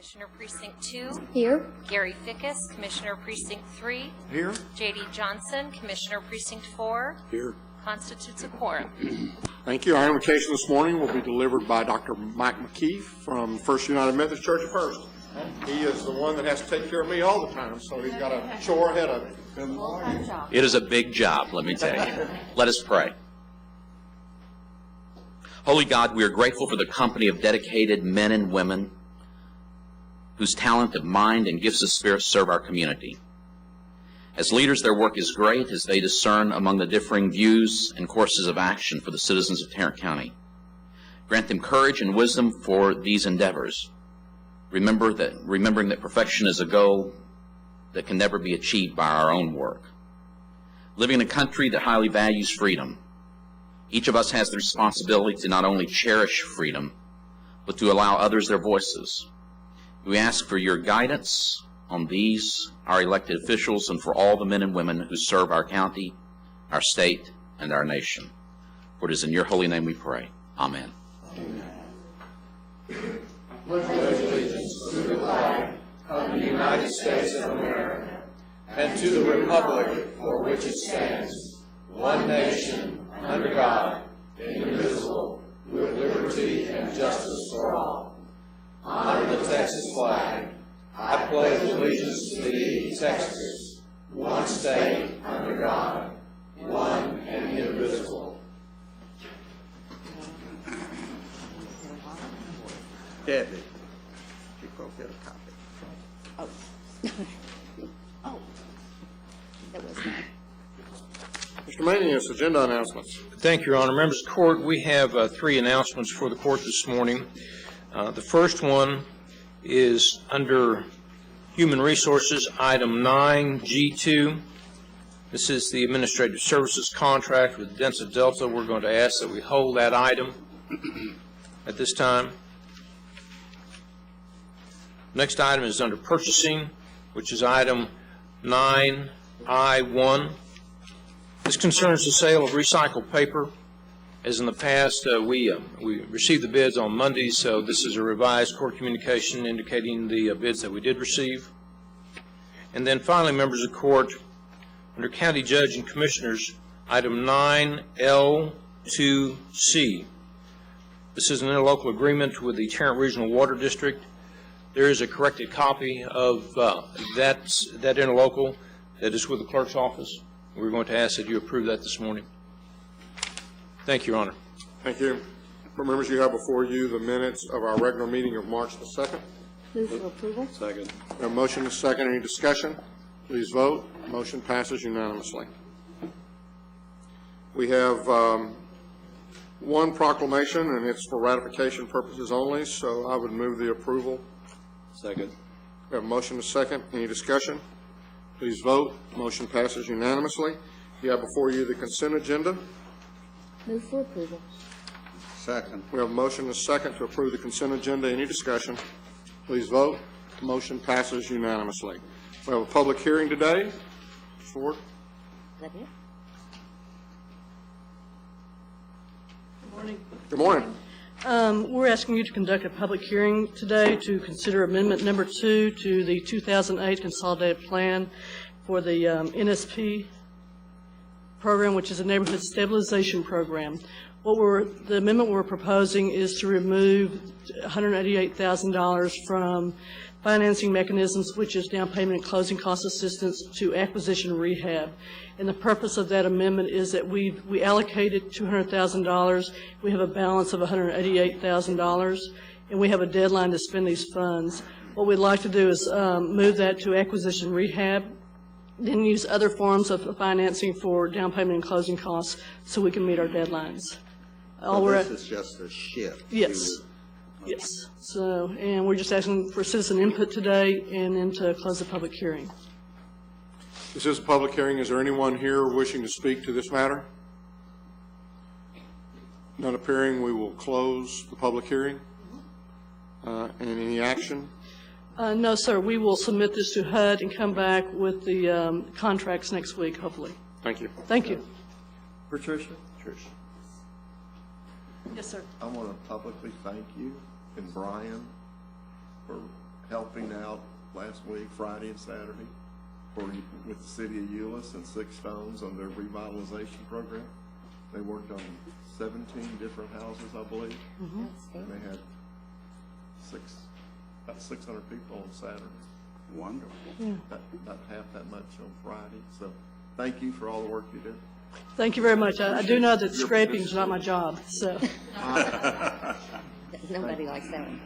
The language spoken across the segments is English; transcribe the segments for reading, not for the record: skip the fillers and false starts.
Commissioner Precinct 2. Here. Gary Fickus, Commissioner Precinct 3. Here. J.D. Johnson, Commissioner Precinct 4. Here. Constitutes a quorum. Thank you. Our invocation this morning will be delivered by Dr. Mike McKee from First United Methodist Church of First. He is the one that has to take care of me all the time, so he's got a chore ahead of him. It is a big job, let me tell you. Let us pray. Holy God, we are grateful for the company of dedicated men and women whose talent of mind and gifts of spirit serve our community. As leaders, their work is great as they discern among the differing views and courses of action for the citizens of Tarrant County. Grant them courage and wisdom for these endeavors. Remembering that perfection is a goal that can never be achieved by our own work. Living in a country that highly values freedom, each of us has the responsibility to not only cherish freedom, but to allow others their voices. We ask for your guidance on these, our elected officials, and for all the men and women who serve our county, our state, and our nation. For it is in your holy name we pray. Amen. Pledge allegiance to the flag of the United States of America and to the republic for which it stands, one nation, under God, indivisible, with liberty and justice for all. Honor the Texas flag. I pledge allegiance to thee, Texas, one state, under God, one and indivisible. Debbie, you go get a copy. Oh, that was mine. Mr. Manius, agenda announcements. Thank you, Your Honor. Members of the court, we have three announcements for the court this morning. The first one is under Human Resources, item 9G2. This is the Administrative Services contract with Densa Delta. We're going to ask that we hold that item at this time. Next item is under Purchasing, which is item 9I1. This concerns the sale of recycled paper. As in the past, we received the bids on Mondays, so this is a revised court communication indicating the bids that we did receive. And then finally, members of the court, under County Judge and Commissioners, item 9L2C. This is an interlocal agreement with the Tarrant Regional Water District. There is a corrected copy of that interlocal that is with the clerk's office. We're going to ask that you approve that this morning. Thank you, Your Honor. Thank you. Members, you have before you the minutes of our regular meeting of March the 2nd. Move for approval. Second. A motion is second. Any discussion? Please vote. Motion passes unanimously. We have one proclamation, and it's for ratification purposes only, so I would move the approval. Second. We have a motion is second. Any discussion? Please vote. Motion passes unanimously. You have before you the consent agenda. Move for approval. Second. We have a motion and a second to approve the consent agenda. Any discussion? Please vote. Motion passes unanimously. We have a public hearing today. Ford. Is that it? Good morning. Good morning. We're asking you to conduct a public hearing today to consider amendment number 2 to the 2008 Consolidated Plan for the NSP program, which is a Neighborhood Stabilization Program. The amendment we're proposing is to remove $188,000 from financing mechanisms, which is down payment and closing cost assistance, to acquisition rehab. And the purpose of that amendment is that we allocated $200,000. We have a balance of $188,000, and we have a deadline to spend these funds. What we'd like to do is move that to acquisition rehab, then use other forms of financing for down payment and closing costs so we can meet our deadlines. This is just a shift. Yes. Yes. So, and we're just asking for citizen input today and then to close the public hearing. This is a public hearing. Is there anyone here wishing to speak to this matter? None appearing. We will close the public hearing. And any action? No, sir. We will submit this to HUD and come back with the contracts next week, hopefully. Thank you. Thank you. Patricia? Yes, sir. I want to publicly thank you and Brian for helping out last week, Friday and Saturday, with the city of Euless and Six Stones on their revitalization program. They worked on 17 different houses, I believe, and they had about 600 people on Saturday. Wonderful. About half that much on Friday. So thank you for all the work you did. Thank you very much. I do know that scraping is not my job, so. Nobody likes that one.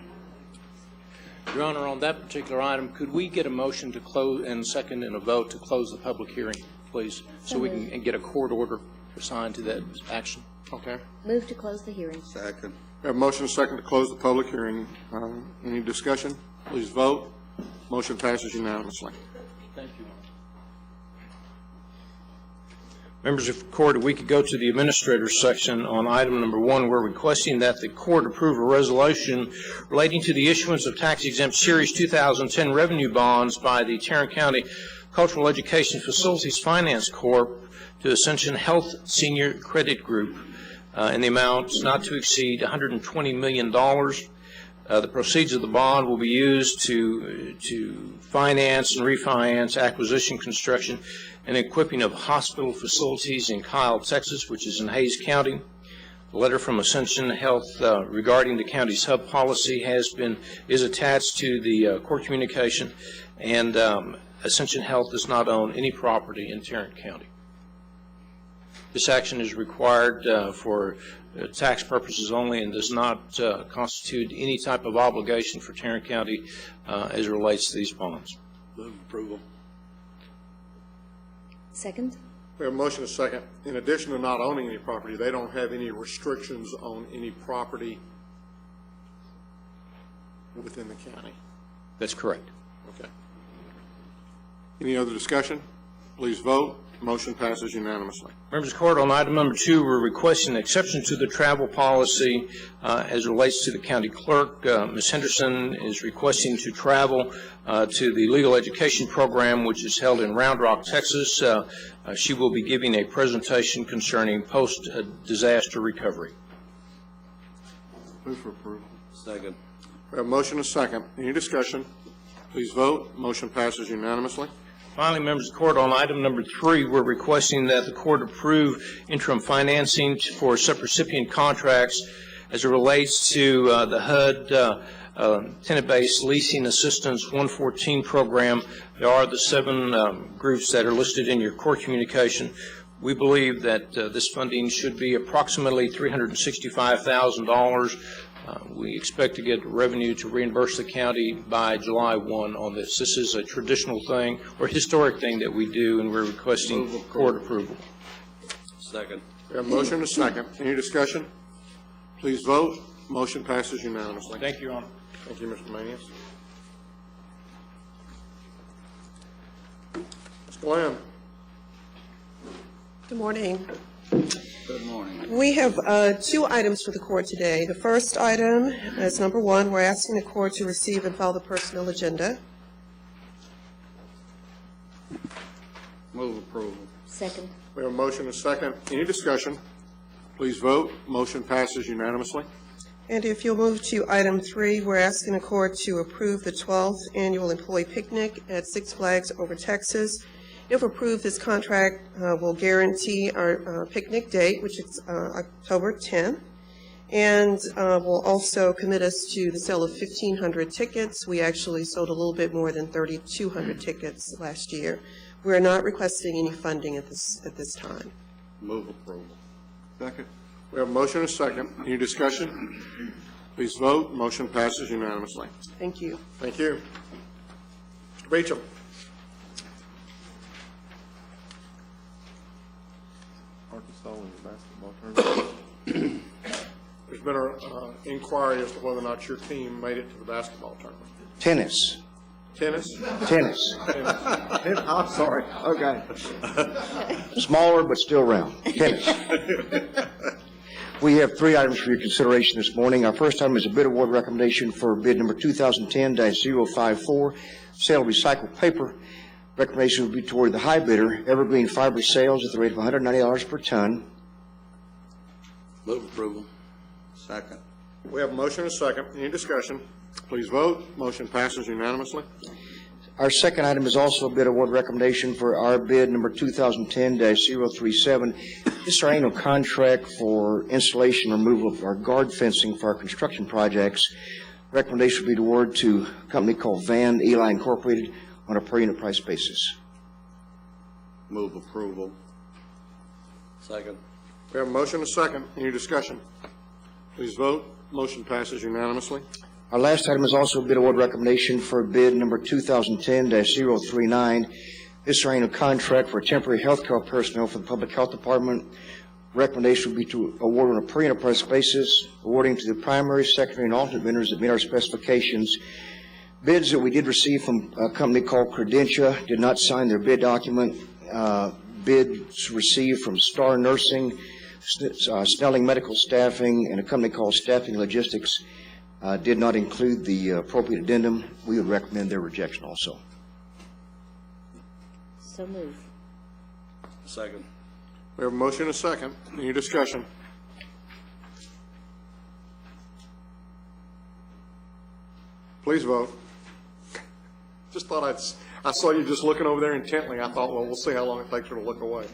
Your Honor, on that particular item, could we get a motion to close and second and a vote to close the public hearing, please? So we can get a court order assigned to that action. Okay. Move to close the hearing. Second. We have a motion and a second to close the public hearing. Any discussion? Please vote. Motion passes unanimously. Thank you. Members of the court, we could go to the administrator's section on item number 1. We're requesting that the court approve a resolution relating to the issuance of tax-exempt Series 2010 revenue bonds by the Tarrant County Cultural Education Facilities Finance Corp. to Ascension Health Senior Credit Group in the amount not to exceed $120 million. The proceeds of the bond will be used to finance and refinance acquisition, construction, and equipping of hospital facilities in Kyle, Texas, which is in Hays County. A letter from Ascension Health regarding the county's hub policy is attached to the court communication, and Ascension Health does not own any property in Tarrant County. This action is required for tax purposes only and does not constitute any type of obligation for Tarrant County as it relates to these bonds. Move approval. Second? We have a motion and a second. In addition to not owning any property, they don't have any restrictions on any property within the county. That's correct. Okay. Any other discussion? Please vote. Motion passes unanimously. Members of the court, on item number 2, we're requesting an exception to the travel policy as it relates to the county clerk. Ms. Henderson is requesting to travel to the legal education program, which is held in Round Rock, Texas. She will be giving a presentation concerning post-disaster recovery. Move for approval. Second. We have a motion and a second. Any discussion? Please vote. Motion passes unanimously. Finally, members of the court, on item number 3, we're requesting that the court approve interim financing for subrecipient contracts as it relates to the HUD tenant-based leasing assistance 114 program. There are the 7 groups that are listed in your court communication. We believe that this funding should be approximately $365,000. We expect to get revenue to reimburse the county by July 1 on this. This is a traditional thing or historic thing that we do, and we're requesting court approval. Second. We have a motion and a second. Any discussion? Please vote. Motion passes unanimously. Thank you, Your Honor. Thank you, Mr. Manius. Ms. Glenn. Good morning. Good morning. We have 2 items for the court today. The first item is number 1. We're asking the court to receive and file the personnel agenda. Move approval. Second? We have a motion and a second. Any discussion? Please vote. Motion passes unanimously. And if you'll move to item 3, we're asking the court to approve the 12th annual employee picnic at Six Flags Over Texas. If approved, this contract will guarantee our picnic date, which is October 10th, and will also commit us to the sale of 1,500 tickets. We actually sold a little bit more than 3,200 tickets last year. We are not requesting any funding at this time. Move approval. Second. We have a motion and a second. Any discussion? Please vote. Motion passes unanimously. Thank you. Thank you. Mr. Beecham. Arkansas in the basketball tournament. There's been an inquiry as to whether or not your team made it to the basketball tournament. Tennis. Tennis? Tennis. I'm sorry. Okay. Smaller, but still round. Tennis. We have 3 items for your consideration this morning. Our first item is a bid award recommendation for bid number 2010-054, sale of recycled paper. Recommendation would be toward the high bidder, Evergreen Fiber Sales, at the rate of $190 per ton. Move approval. Second. We have a motion and a second. Any discussion? Please vote. Motion passes unanimously. Our second item is also a bid award recommendation for our bid number 2010-037. This is our annual contract for installation and removal of our guard fencing for our construction projects. Recommendation would be to award to a company called Van Eli Incorporated on a per unit price basis. Move approval. Second. We have a motion and a second. Any discussion? Please vote. Motion passes unanimously. Our last item is also a bid award recommendation for bid number 2010-039. This is our annual contract for temporary health care personnel for the Public Health Department. Recommendation would be to award on a per unit price basis, awarding to the primary, secondary, and alternate vendors that meet our specifications. Bids that we did receive from a company called Credentia did not sign their bid document. Bids received from Star Nursing, Snelling Medical Staffing, and a company called Staffing Logistics did not include the appropriate addendum. We would recommend their rejection also. So move. Second. We have a motion and a second. Any discussion? Please vote. Just thought I saw you just looking over there intently. I thought, well, we'll see how long it takes her to look away.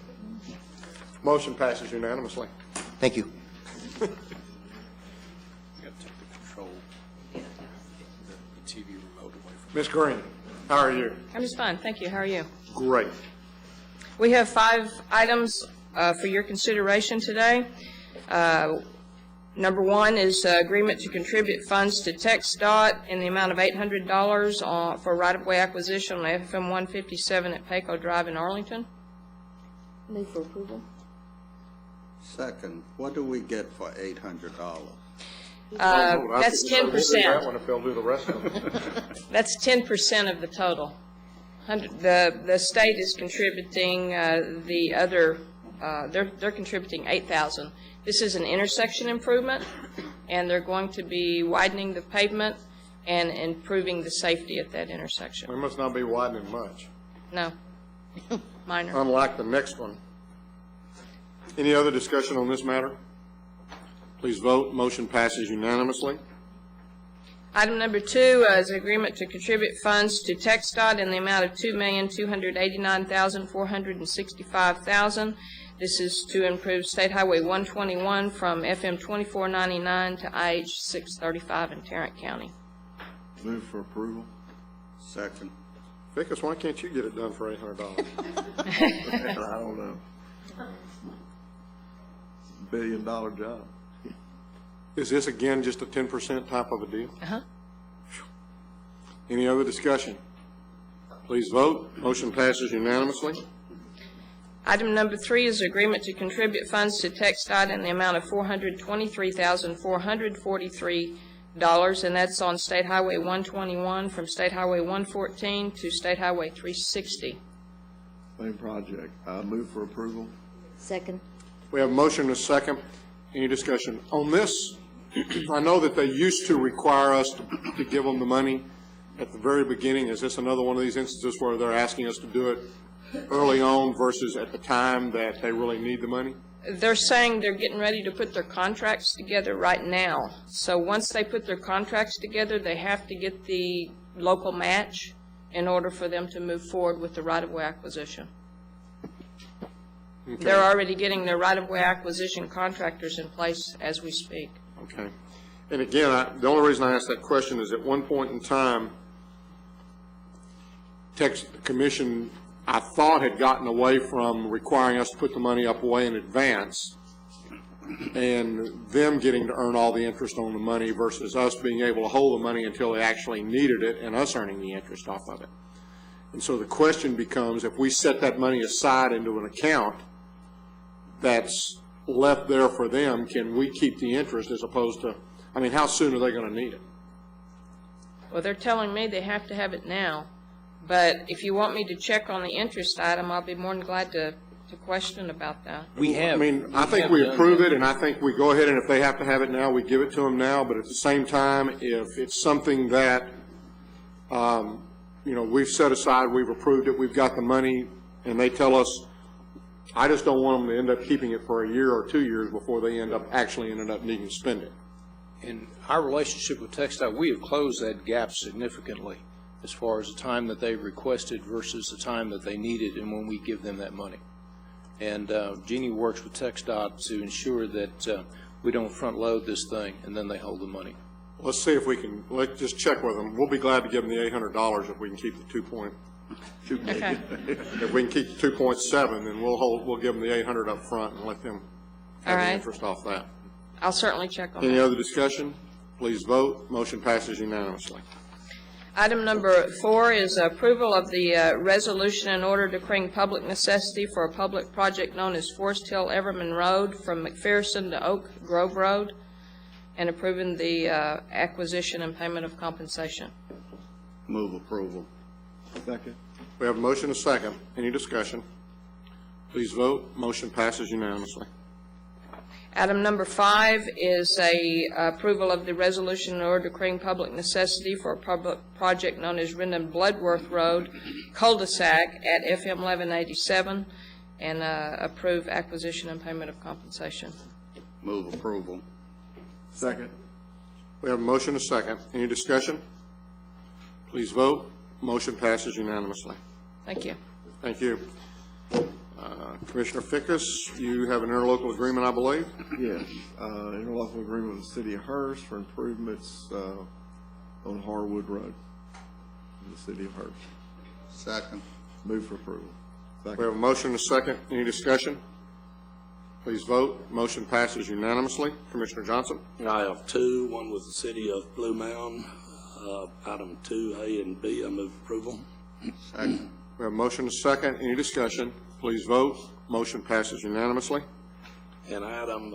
Motion passes unanimously. Thank you. You got to take the control, the TV remote away from Ms. Green, how are you? I'm just fine, thank you. How are you? Great. We have 5 items for your consideration today. Number 1 is agreement to contribute funds to Txdot in the amount of $800 for right-of-way acquisition on FM 157 at Peco Drive in Arlington. Move for approval. Second. What do we get for $800? That's 10%. That one if they'll do the rest of them. That's 10% of the total. The state is contributing the other. They're contributing $8,000. This is an intersection improvement, and they're going to be widening the pavement and improving the safety at that intersection. We must not be widening much. No, minor. Unlike the next one. Any other discussion on this matter? Please vote. Motion passes unanimously. Item number 2 is agreement to contribute funds to Txdot in the amount of $2,289,465. This is to improve State Highway 121 from FM 2499 to IH 635 in Tarrant County. Move for approval. Second. Fickus, why can't you get it done for $800? I don't know. $1 billion job. Is this again just a 10% type of a deal? Uh-huh. Any other discussion? Please vote. Motion passes unanimously. Item number 3 is agreement to contribute funds to Txdot in the amount of $423,443, and that's on State Highway 121 from State Highway 114 to State Highway 360. Same project. Move for approval. Second. We have a motion and a second. Any discussion? On this, I know that they used to require us to give them the money at the very beginning. Is this another one of these instances where they're asking us to do it early on versus at the time that they really need the money? They're saying they're getting ready to put their contracts together right now. So once they put their contracts together, they have to get the local match in order for them to move forward with the right-of-way acquisition. Okay. They're already getting their right-of-way acquisition contractors in place as we speak. Okay. And again, the only reason I asked that question is at one point in time, the commission, I thought, had gotten away from requiring us to put the money up way in advance and them getting to earn all the interest on the money versus us being able to hold the money until they actually needed it and us earning the interest off of it. And so the question becomes, if we set that money aside into an account that's left there for them, can we keep the interest as opposed to, I mean, how soon are they going to need it? Well, they're telling me they have to have it now. But if you want me to check on the interest item, I'll be more than glad to question about that. I mean, I think we approve it, and I think we go ahead, and if they have to have it now, we give it to them now. But at the same time, if it's something that, we've set aside, we've approved it, we've got the money, and they tell us, I just don't want them to end up keeping it for a year or 2 years before they ended up needing to spend it. in our relationship with Txdot, we have closed that gap significantly as far as the time that they requested versus the time that they needed and when we give them that money. And Jeannie works with Txdot to ensure that we don't front load this thing and then they hold the money. Let's see if we can, let's just check with them. We'll be glad to give them the $800 if we can keep the 2.2. Okay. If we can keep the 2.7, then we'll give them the 800 up front and let them All have right. the interest off that. I'll certainly check on Any that. other discussion? Please vote. Motion passes unanimously. Item number 4 is approval of the resolution in order declaring public necessity for a public project known as Forest Hill Everman Road from Mcpherson to Oak Grove Road, and approving the acquisition and payment of compensation. Move approval. Second. We have a motion and a second. Any discussion? Please vote. Motion passes unanimously. Item number 5 is a approval of the resolution in order declaring public necessity for a public project known as Rendon Bloodworth Road, cul-de-sac at FM 1187, and approve acquisition and payment of compensation. Move approval. Second. We have a motion and a second. Any discussion? Please vote. Motion passes unanimously. Thank you. Thank you. Commissioner Fickus, you have an interlocal agreement, I believe? Yes, interlocal agreement with the city of Hurst for improvements on Harwood Road in the city of Hurst. Second. Move for approval. We have a motion and a second. Any discussion? Please vote. Motion passes unanimously. Commissioner Johnson? I have two, one with the city of Blue Mound, item 2A and B. I move approval. Second. We have a motion and a second. Any discussion? Please vote. Motion passes unanimously. And item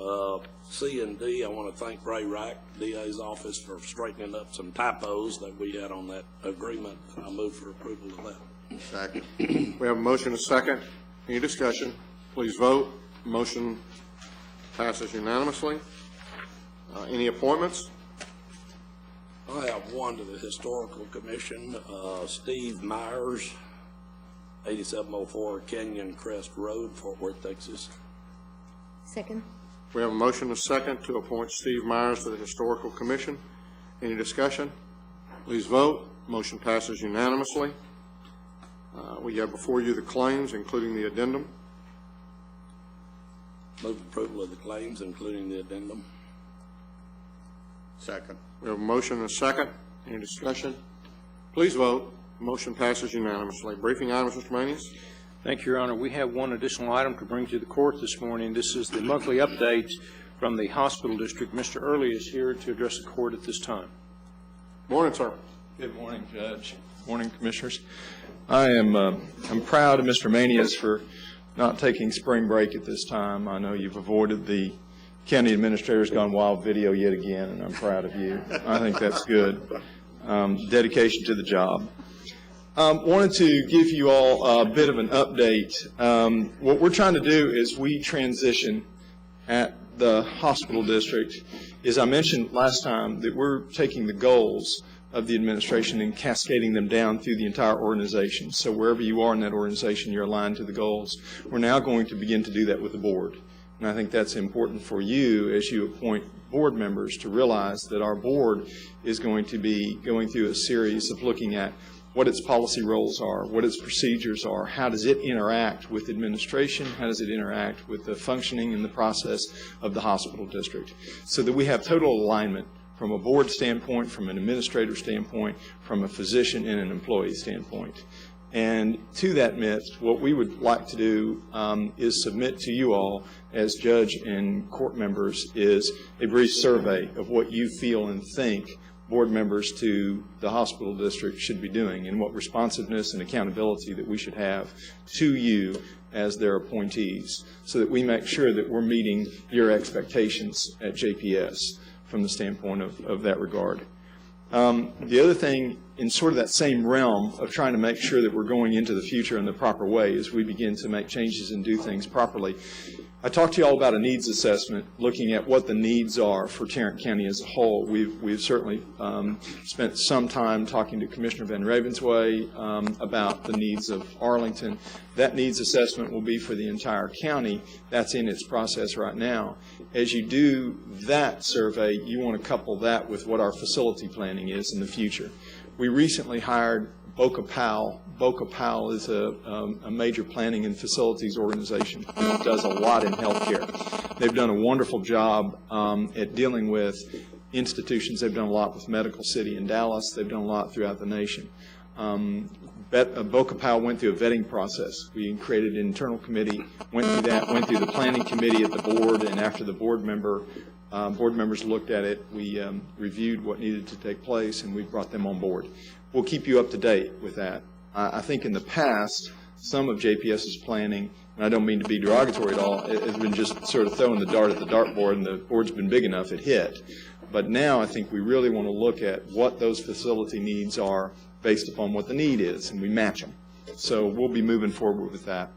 C and D, I want to thank Ray Rack, DA's office, for straightening up some typos that we had on that agreement. I move for approval of that. Second. We have a motion and a second. Any discussion? Please vote. Motion passes unanimously. Any appointments? I have one to the Historical Commission, Steve Myers, 8704 Canyon Crest Road, Fort Worth, Texas. Second. We have a motion and a second to appoint Steve Myers to the Historical Commission. Any discussion? Please vote. Motion passes unanimously. We have before you the claims, including the addendum. Move approval of the claims, including the addendum. Second. We have a motion and a second. Any discussion? Please vote. Motion passes unanimously. Briefing items, Mr. Manius? Thank you, Your Honor. We have one additional item to bring to the court this morning. This is the monthly update from the hospital district. Mr. Early is here to address the court at this time. Morning, sir. Good morning, Judge. Morning, Commissioners. I'm proud of Mr. Manias for not taking spring break at this time. I know you've avoided the County Administrator's Gone Wild video yet again, and I'm proud of you. I think that's good. Dedication to the job. Wanted to give you all a bit of an update. What we're trying to do is we transition at the hospital district. As I mentioned last time, that we're taking the goals of the administration and cascading them down through the entire organization. So wherever you are in that organization, you're aligned to the goals. We're now going to begin to do that with the board. And I think that's important for you as you appoint board members to realize that our board is going to be going through a series of looking at what its policy roles are, what its procedures are, how does it interact with administration, how does it interact with the functioning and the process of the hospital district, so that we have total alignment from a board standpoint, from an administrator standpoint, from a physician and an employee standpoint. And to that midst, what we would like to do is submit to you all as judge and court members is a brief survey of what you feel and think board members to the hospital district should be doing and what responsiveness and accountability that we should have to you as their appointees, so that we make sure that we're meeting your expectations at JPS from the standpoint of that regard. The other thing in sort of that same realm of trying to make sure that we're going into the future in the proper way as we begin to make changes and do things properly, I talked to you all about a needs assessment, looking at what the needs are for Tarrant County as a whole. We've certainly spent some time talking to Commissioner Van Ravensway about the needs of Arlington. That needs assessment will be for the entire county. That's in its process right now. As you do that survey, you want to couple that with what our facility planning is in the future. We recently hired Boca Powell. Boca Powell is a major planning and facilities organization that does a lot in healthcare. They've done a wonderful job at dealing with institutions. They've done a lot with Medical City in Dallas. They've done a lot throughout the nation. Boca Powell went through a vetting process. We created an internal committee, went through that, went through the planning committee at the board, and after the board members looked at it, we reviewed what needed to take place, and we brought them on board. We'll keep you up to date with that. I think in the past, some of JPS's planning, and I don't mean to be derogatory at all, it has been just sort of throwing the dart at the dartboard, and the board's been big enough, it hit. But now I think we really want to look at what those facility needs are based upon what the need is, and we match them. So we'll be moving forward with that.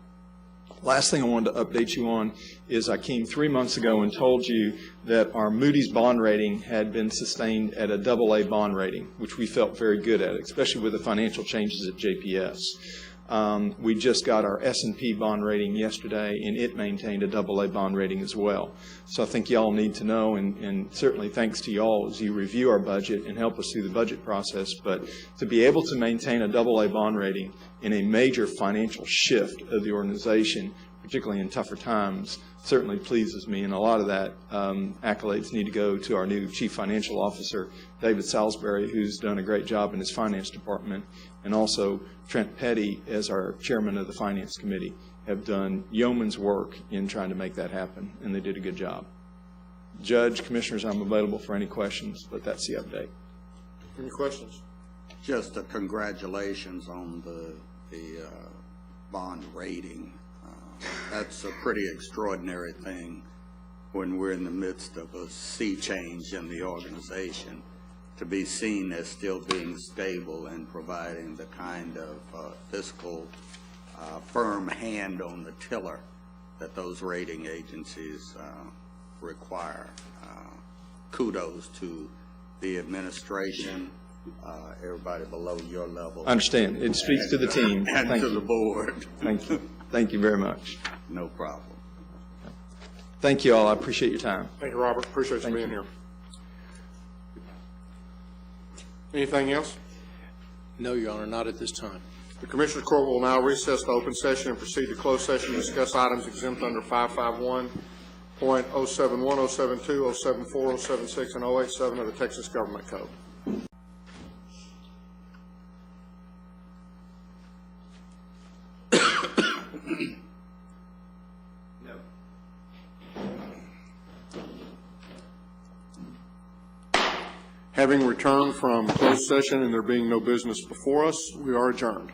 Last thing I wanted to update you on is I came 3 months ago and told you that our Moody's bond rating had been sustained at a AA bond rating, which we felt very good at, especially with the financial changes at JPS. We just got our S&P bond rating yesterday, and it maintained a AA bond rating as well. So I think y'all need to know, and certainly thanks to y'all as you review our budget and help us through the budget process, but to be able to maintain a AA bond rating in a major financial shift of the organization, particularly in tougher times, certainly pleases me, and a lot of that accolades need to go to our new Chief Financial Officer, David Salisbury, who's done a great job in his finance department, and also Trent Petty, as our chairman of the Finance Committee, have done yeoman's work in trying to make that happen, and they did a good job. Judge, Commissioners, I'm available for any questions, but that's the update. Any questions? Just a congratulations on the bond rating. That's a pretty extraordinary thing when we're in the midst of a sea change in the organization, to be seen as still being stable and providing the kind of fiscal firm hand on the tiller that those rating agencies require. Kudos to the administration, everybody below your level. I understand. It speaks to the team. And Thank to you. the board. Thank you. Thank you very much. No problem. Thank you all. I appreciate your time. Thank you, Robert. Appreciate you being here. Anything else? No, Your Honor, not at this time. The Commissioners Court will now recess to open session and proceed to closed session to discuss items exempt under 551.071, 072, 074, 076, and 087 of the Texas Government Code. Having returned from closed session and there being no business before us, we are adjourned.